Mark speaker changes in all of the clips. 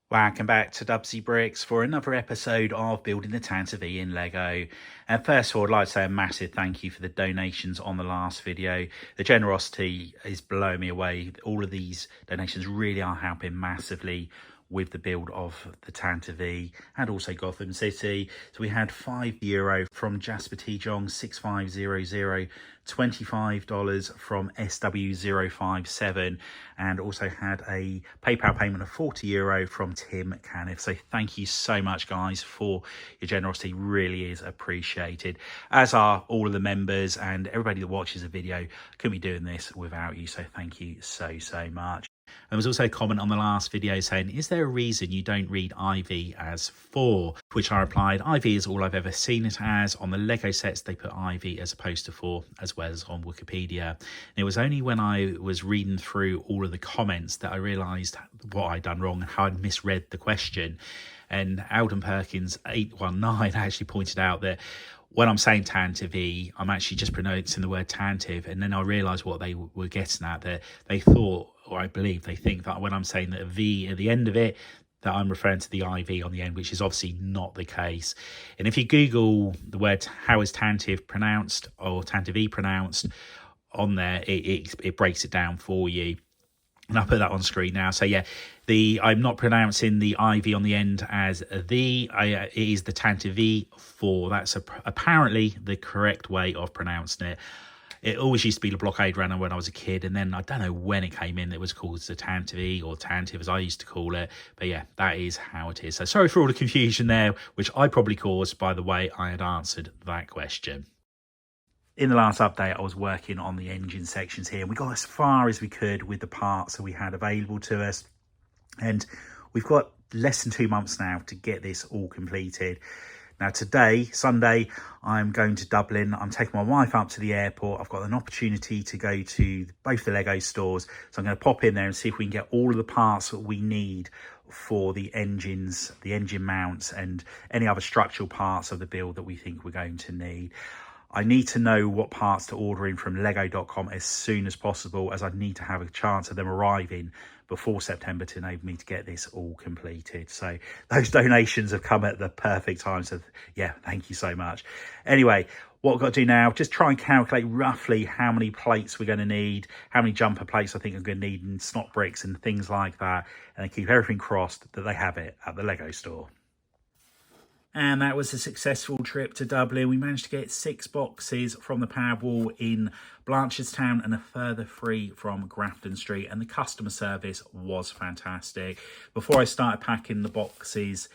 Speaker 1: Welcome back to DUBBZI Bricks for another episode of building the Tantive IV in Lego. And first of all, I'd like to say a massive thank you for the donations on the last video. The generosity is blowing me away. All of these donations really are helping massively with the build of the Tantive IV and also Gotham City. So we had €5 from Jasper T. Jong 6500, $25 from SW057, and also had a PayPal payment of €40 from Tim Caniff. So thank you so much, guys, for your generosity. Really is appreciated, as are all of the members and everybody that watches the video. Couldn't be doing this without you, so thank you so much. There was also a comment on the last video saying, is there a reason you don't read IV as 4? Which I replied, IV is all I've ever seen it as. On the Lego sets, they put IV as opposed to 4, as well as on Wikipedia. And it was only when I was reading through all of the comments that I realised what I'd done wrong and how I'd misread the question. And Alden Perkins 819 actually pointed out that when I'm saying Tantive V, I'm actually just pronouncing the word Tantive, and then I realised what they were getting at, that they thought, or I believe they think, that when I'm saying that a V at the end of it, that I'm referring to the IV on the end, which is obviously not the case. And if you Google the word how is Tantive pronounced or Tantive V pronounced on there, it breaks it down for you. And I'll put that on screen now. So yeah, I'm not pronouncing the IV on the end as it is the Tantive V4. That's apparently the correct way of pronouncing it. It always used to be the Blockade Runner when I was a kid, and then I don't know when it came in, it was called the Tantive or Tantive as I used to call it. But yeah, that is how it is. So sorry for all the confusion there, which I probably caused by the way I had answered that question. In the last update, I was working on the engine sections here, and we got as far as we could with the parts that we had available to us. And we've got less than 2 months now to get this all completed. Now today, Sunday, I'm going to Dublin. I'm taking my wife up to the airport. I've got an opportunity to go to both the Lego stores. So I'm going to pop in there and see if we can get all of the parts that we need for the engines, the engine mounts, and any other structural parts of the build that we think we're going to need. I need to know what parts to order in from lego.com as soon as possible, as I need to have a chance of them arriving before September to enable me to get this all completed. So those donations have come at the perfect time. So yeah, thank you so much. Anyway, what I've got to do now, just try and calculate roughly how many plates we're going to need, how many jumper plates I think I'm going to need, and snot bricks and things like that, and keep everything crossed that they have it at the Lego store. And that was a successful trip to Dublin. We managed to get 6 boxes from the Powerball in Blanchardstown and a further 3 from Grafton Street. And the customer service was fantastic. Before I started packing the boxes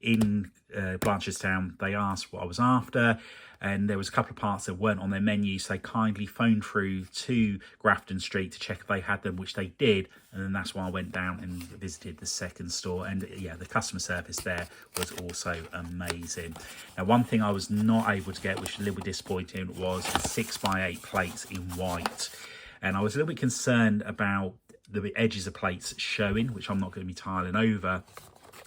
Speaker 1: in Blanchardstown, they asked what I was after. And there was a couple of parts that weren't on their menu, so they kindly phoned through to Grafton Street to check if they had them, which they did. And then that's why I went down and visited the second store. And yeah, the customer service there was also amazing. Now, one thing I was not able to get, which was a little bit disappointing, was the 6x8 plates in white. And I was a little bit concerned about the edges of plates showing, which I'm not going to be tiling over.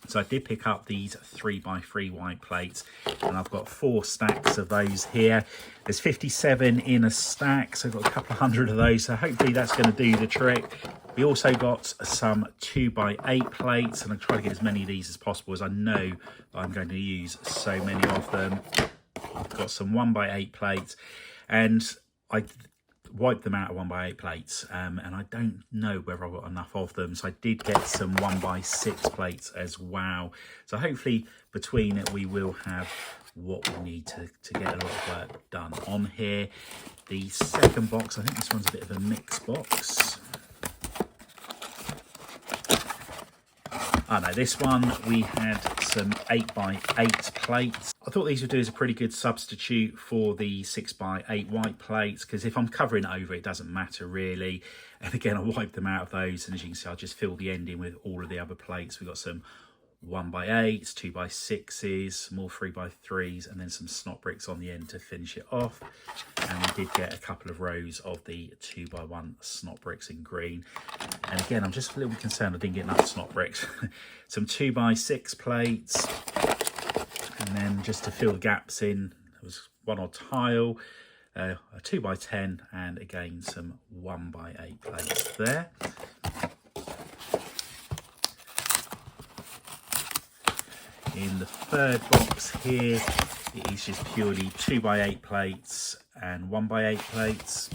Speaker 1: So I did pick up these 3x3 white plates, and I've got 4 stacks of those here. There's 57 in a stack, so I've got a couple of hundred of those, so hopefully that's going to do the trick. We also got some 2x8 plates, and I'll try to get as many of these as possible, as I know I'm going to use so many of them. I've got some 1x8 plates, and I wiped them out of 1x8 plates, and I don't know whether I've got enough of them, so I did get some 1x6 plates as well. So hopefully between it we will have what we need to get a lot of work done on here. The second box, I think this one's a bit of a mixed box. Oh no, this one we had some 8x8 plates. I thought these would do as a pretty good substitute for the 6x8 white plates, because if I'm covering over, it doesn't matter really. And again, I wiped them out of those, and as you can see, I just filled the end in with all of the other plates. We've got some 1x8s, 2x6s, more 3x3s, and then some snot bricks on the end to finish it off. And we did get a couple of rows of the 2x1 snot bricks in green. And again, I'm just a little bit concerned I didn't get enough snot bricks. Some 2x6 plates, and then just to fill the gaps in, there was 1 odd tile, a 2x10, and again some 1x8 plates there. in the third box here, it is just purely 2x8 plates and 1x8 plates.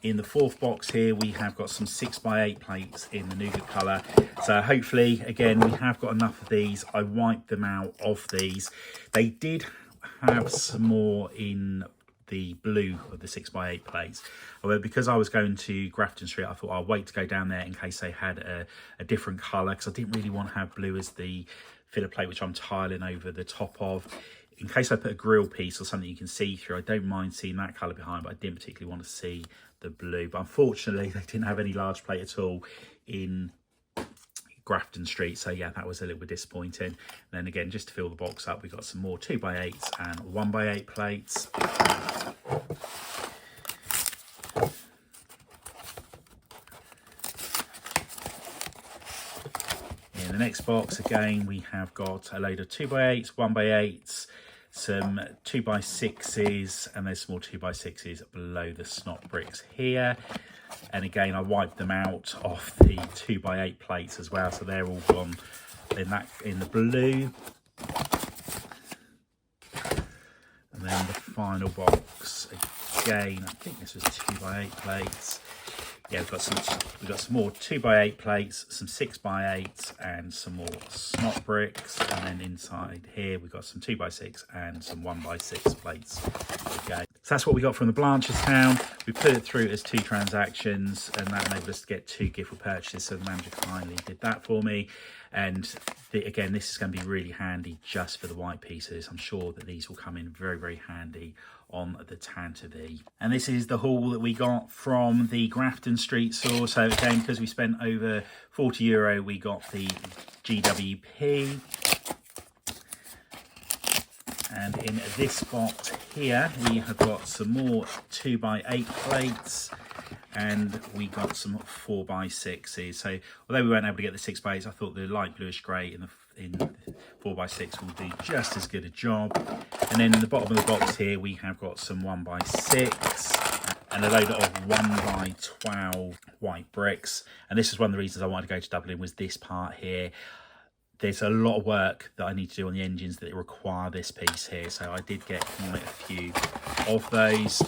Speaker 1: In the fourth box here, we have got some 6x8 plates in the nougat colour. So hopefully, again, we have got enough of these. I wiped them out of these. They did have some more in the blue of the 6x8 plates. However, because I was going to Grafton Street, I thought I'll wait to go down there in case they had a different colour, because I didn't really want to have blue as the filler plate, which I'm tiling over the top of. In case I put a grill piece or something you can see through, I don't mind seeing that colour behind, but I didn't particularly want to see the blue. But unfortunately, they didn't have any large plate at all in Grafton Street. So yeah, that was a little bit disappointing. And then again, just to fill the box up, we got some more 2x8s and 1x8 plates. In the next box, again, we have got a load of 2x8s, 1x8s, some 2x6s, and there's some more 2x6s below the snot bricks here. And again, I wiped them out of the 2x8 plates as well, so they're all gone in the blue. And then the final box, again, I think this was 2x8 plates. Yeah, we've got some more 2x8 plates, some 6x8s, and some more snot bricks. And then inside here, we've got some 2x6 and some 1x6 plates. Okay, so that's what we got from the Blanchardstown. We put it through as 2 transactions, and that enabled us to get 2 gift with purchases. So the manager kindly did that for me. And again, this is going to be really handy just for the white pieces. I'm sure that these will come in very, very handy on the Tantive IV. And this is the haul that we got from the Grafton Street store. So again, because we spent over €40, we got the GWP. And in this box here, we have got some more 2x8 plates, and we got some 4x6s. So although we weren't able to get the 6x8s, I thought the light bluish grey in 4x6 will do just as good a job. And then in the bottom of the box here, we have got some 1x6 and a load of 1x12 white bricks. And this is one of the reasons I wanted to go to Dublin, was this part here. There's a lot of work that I need to do on the engines that require this piece here. So I did get quite a few of those.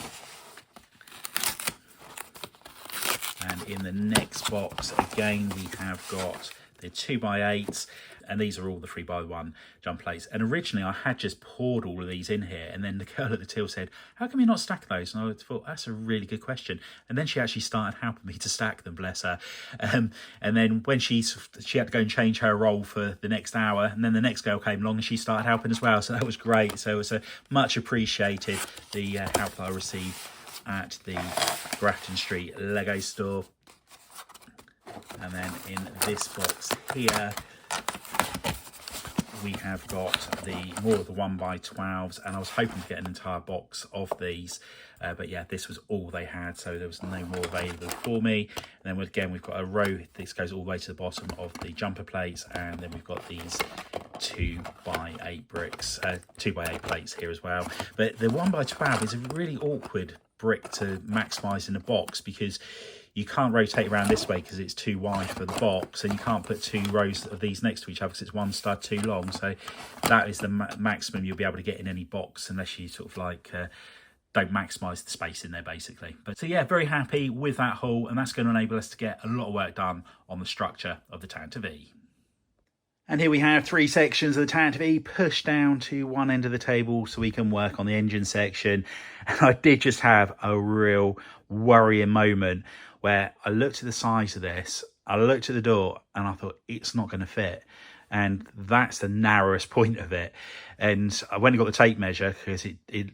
Speaker 1: And in the next box, again, we have got the 2x8s, and these are all the 3x1 jump plates. And originally I had just poured all of these in here, and then the girl at the till said, how come you're not stacking those? And I thought, that's a really good question. And then she actually started helping me to stack them, bless her. And then when she had to go and change her role for the next hour, and then the next girl came along and she started helping as well. So that was great. So it was much appreciated, the help that I received at the Grafton Street Lego store. And then in this box here, we have got more of the 1x12s, and I was hoping to get an entire box of these, but yeah, this was all they had, so there was no more available for me. And then again, we've got a row, this goes all the way to the bottom of the jumper plates, and then we've got these 2x8 bricks, 2x8 plates here as well. But the 1x12 is a really awkward brick to maximise in a box, because you can't rotate around this way because it's too wide for the box, and you can't put 2 rows of these next to each other because it's one stud too long. So that is the maximum you'll be able to get in any box, unless you sort of like don't maximise the space in there, basically. But so yeah, very happy with that haul, and that's going to enable us to get a lot of work done on the structure of the Tantive IV. And here we have 3 sections of the Tantive IV pushed down to one end of the table so we can work on the engine section. And I did just have a real worrying moment where I looked at the size of this, I looked at the door, and I thought, it's not going to fit. And that's the narrowest point of it. And I went and got the tape measure, because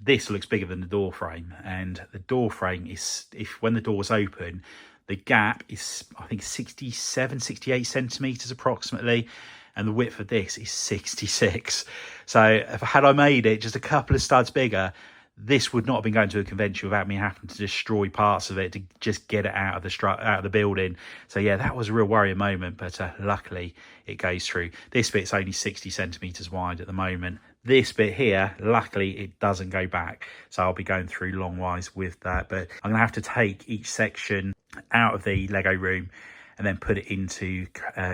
Speaker 1: this looks bigger than the door frame. And the door frame is, when the door's open, the gap is, I think, 67, 68 centimetres approximately. And the width of this is 66. So had I made it just a couple of studs bigger, this would not have been going to a convention without me having to destroy parts of it to just get it out of the building. So yeah, that was a real worrying moment, but luckily it goes through. This bit's only 60 centimetres wide at the moment. This bit here, luckily it doesn't go back, so I'll be going through long ways with that. But I'm gonna have to take each section out of the Lego room and then put it into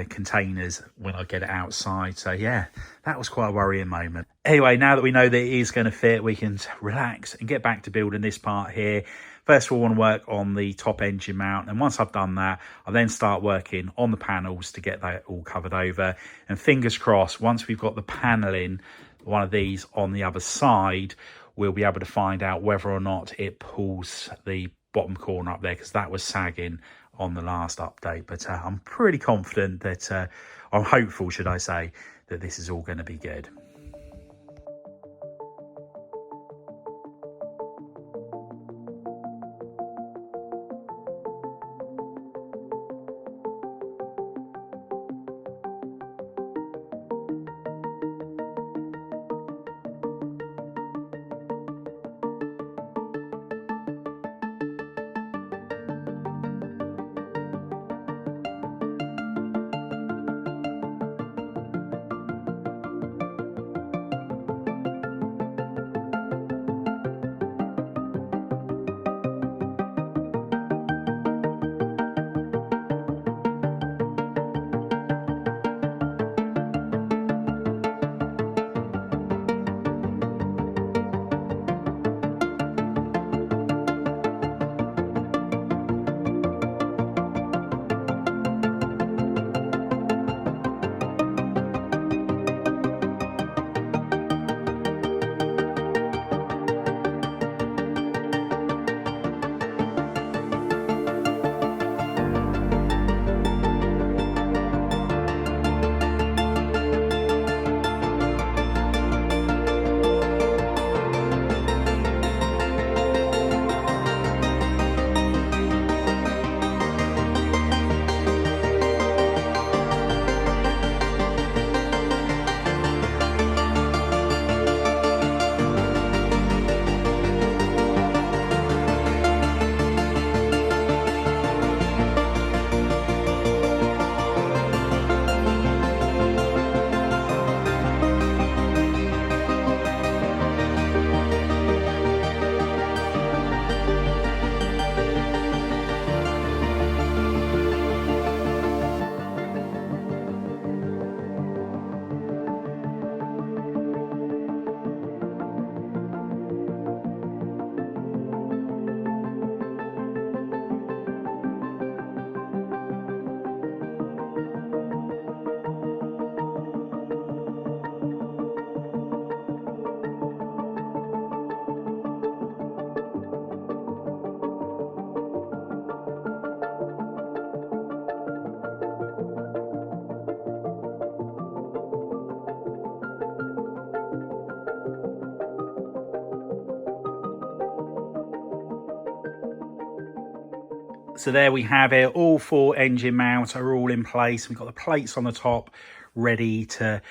Speaker 1: containers when I get it outside. So yeah, that was quite a worrying moment. Anyway, now that we know that it is going to fit, we can relax and get back to building this part here. First of all, I want to work on the top engine mount, and once I've done that, I'll then start working on the panels to get that all covered over. And fingers crossed, once we've got the paneling, one of these on the other side, we'll be able to find out whether or not it pulls the bottom corner up there, because that was sagging on the last update. But I'm pretty confident that, I'm hopeful, should I say, that this is all going to be good. So there we have it. All 4 engine mounts are all in place. We've got the plates on the top ready to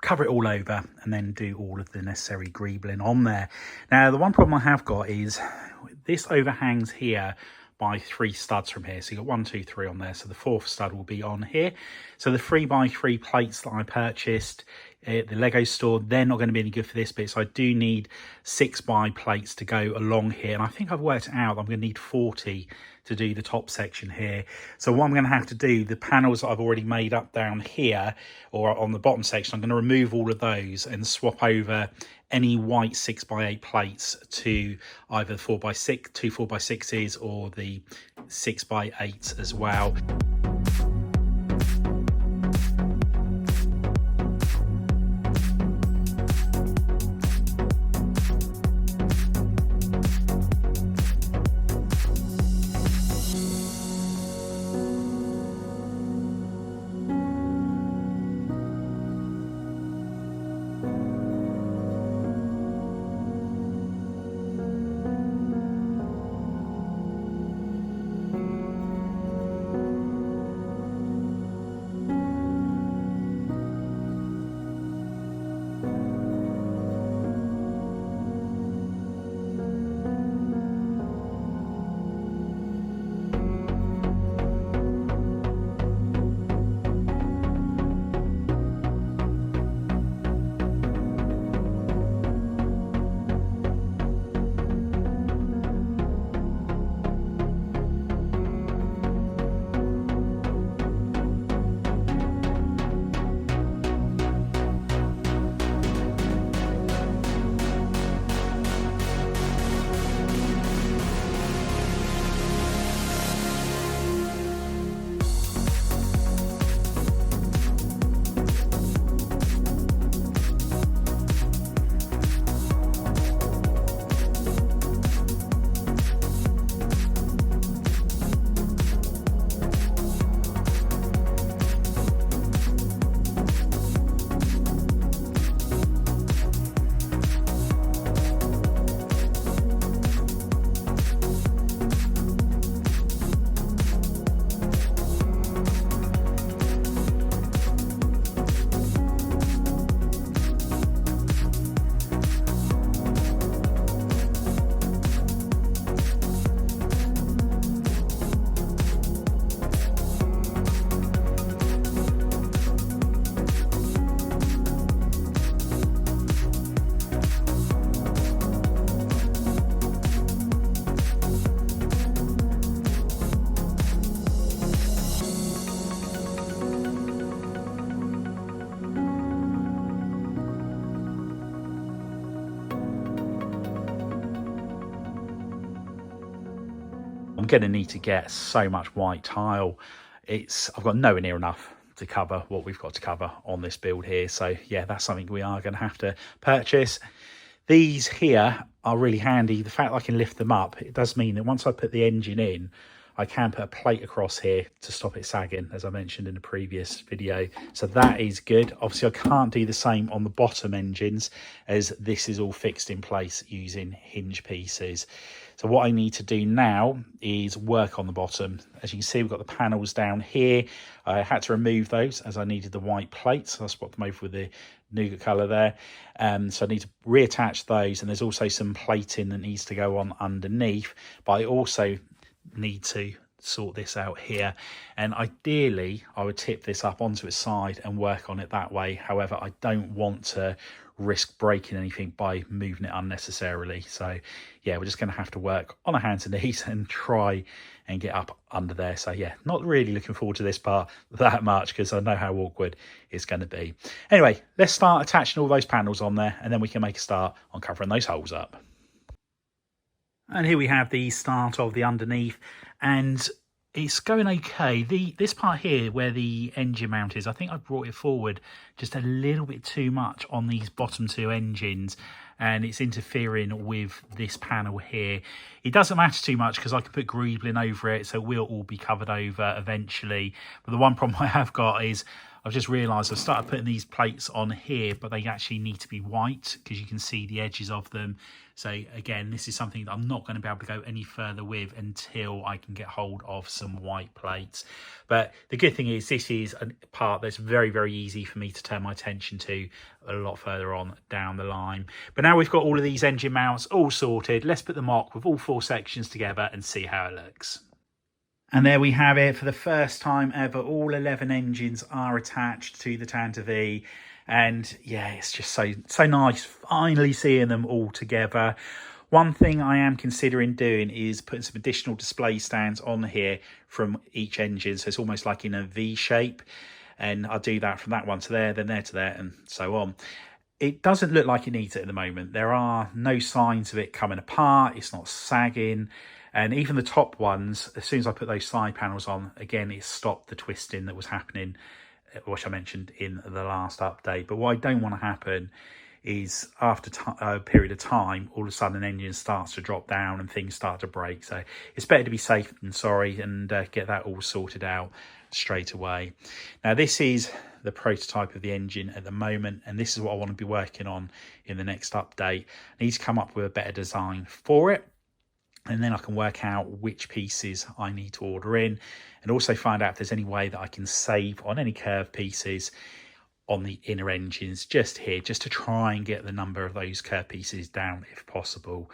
Speaker 1: cover it all over and then do all of the necessary greebling on there. Now, the one problem I have got is this overhangs here by 3 studs from here. So you've got 1, 2, 3 on there. So the 4th stud will be on here. So the 3x3 plates that I purchased at the Lego store, they're not going to be any good for this bit. So I do need 6x plates to go along here. And I think I've worked it out. I'm going to need 40 to do the top section here. So what I'm going to have to do, the panels that I've already made up down here or on the bottom section, I'm going to remove all of those and swap over any white 6x8 plates to either 4x6, 2 4x6s or the 6x8s as well. I'm going to need to get so much white tile. I've got nowhere near enough to cover what we've got to cover on this build here. So yeah, that's something we are going to have to purchase. These here are really handy. The fact I can lift them up, it does mean that once I put the engine in, I can put a plate across here to stop it sagging, as I mentioned in the previous video. So that is good. Obviously, I can't do the same on the bottom engines, as this is all fixed in place using hinge pieces. So what I need to do now is work on the bottom. As you can see, we've got the panels down here. I had to remove those as I needed the white plates. So I swapped them over with the nougat colour there. So I need to reattach those, and there's also some plating that needs to go on underneath. But I also need to sort this out here, and ideally I would tip this up onto its side and work on it that way. However, I don't want to risk breaking anything by moving it unnecessarily. So yeah, we're just going to have to work on our hands and knees and try and get up under there. So yeah, not really looking forward to this part that much, because I know how awkward it's going to be. Anyway, let's start attaching all those panels on there, and then we can make a start on covering those holes up. And here we have the start of the underneath, and it's going okay. This part here where the engine mount is, I think I brought it forward just a little bit too much on these bottom two engines, and it's interfering with this panel here. It doesn't matter too much because I can put greebling over it, so it will all be covered over eventually. But the one problem I have got is I've just realised I've started putting these plates on here, but they actually need to be white because you can see the edges of them. So again, this is something that I'm not going to be able to go any further with until I can get hold of some white plates. But the good thing is this is a part that's very, very easy for me to turn my attention to a lot further on down the line. But now we've got all of these engine mounts all sorted. Let's put the mock with all 4 sections together and see how it looks. And there we have it. For the first time ever, all 11 engines are attached to the Tantive V. And yeah, it's just so nice finally seeing them all together. One thing I am considering doing is putting some additional display stands on here from each engine, so it's almost like in a V shape, and I'll do that from that one to there, then there to there, and so on. It doesn't look like it needs it at the moment. There are no signs of it coming apart. It's not sagging. And even the top ones, as soon as I put those side panels on, again, it stopped the twisting that was happening, which I mentioned in the last update. But what I don't want to happen is after a period of time, all of a sudden an engine starts to drop down and things start to break. So it's better to be safe than sorry, and get that all sorted out straight away. Now this is the prototype of the engine at the moment, and this is what I want to be working on in the next update. I need to come up with a better design for it, and then I can work out which pieces I need to order in, and also find out if there's any way that I can save on any curved pieces on the inner engines just here, just to try and get the number of those curved pieces down if possible.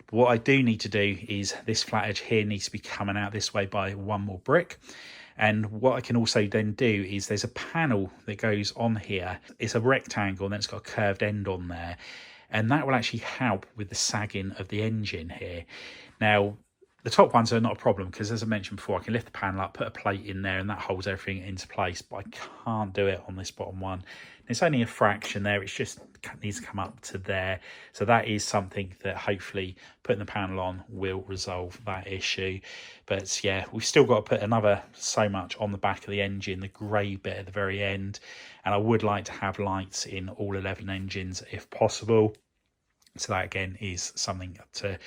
Speaker 1: What I do need to do is this flat edge here needs to be coming out this way by 1 more brick. And what I can also then do is there's a panel that goes on here. It's a rectangle and then it's got a curved end on there. And that will actually help with the sagging of the engine here. Now, the top ones are not a problem because, as I mentioned before, I can lift the panel up, put a plate in there, and that holds everything into place. But I can't do it on this bottom one. It's only a fraction there. It's just needs to come up to there. So that is something that hopefully putting the panel on will resolve that issue. But yeah, we've still got to put another so much on the back of the engine, the grey bit at the very end. And I would like to have lights in all 11 engines if possible. So that again is something that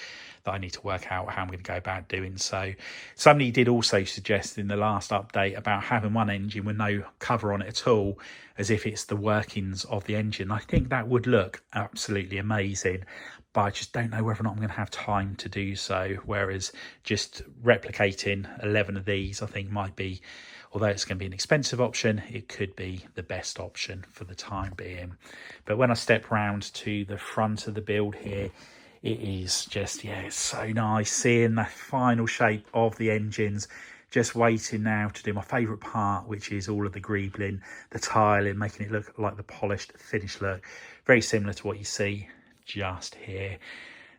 Speaker 1: I need to work out how I'm going to go about doing so. Somebody did also suggest in the last update about having one engine with no cover on it at all, as if it's the workings of the engine. I think that would look absolutely amazing, but I just don't know whether or not I'm going to have time to do so. Whereas just replicating 11 of these, I think might be, although it's going to be an expensive option, it could be the best option for the time being. But when I step round to the front of the build here, it is just, yeah, it's so nice seeing the final shape of the engines. Just waiting now to do my favourite part, which is all of the greebling, the tiling, making it look like the polished, finished look. Very similar to what you see just here.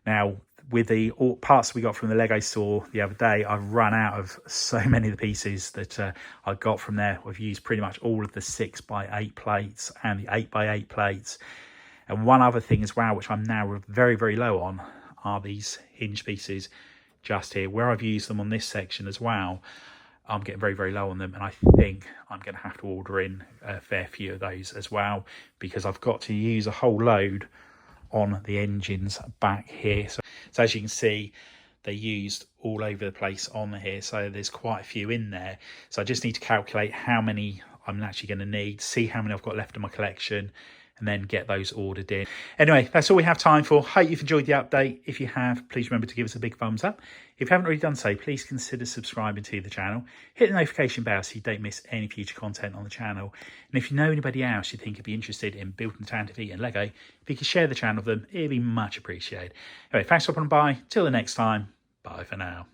Speaker 1: Now, with the parts we got from the Lego store the other day, I've run out of so many of the pieces that I got from there. We've used pretty much all of the 6x8 plates and the 8x8 plates. And one other thing as well, which I'm now very, very low on, are these hinge pieces just here. Where I've used them on this section as well, I'm getting very, very low on them, and I think I'm going to have to order in a fair few of those as well, because I've got to use a whole load on the engines back here. So as you can see, they're used all over the place on here, so there's quite a few in there. So I just need to calculate how many I'm actually going to need, see how many I've got left in my collection, and then get those ordered in. Anyway, that's all we have time for. Hope you've enjoyed the update. If you have, please remember to give us a big thumbs up. If you haven't already done so, please consider subscribing to the channel. Hit the notification bell so you don't miss any future content on the channel. And if you know anybody else you think would be interested in building Tantive IV and Lego, if you could share the channel with them, it'd be much appreciated. Anyway, thanks for stopping by. Till the next time, bye for now.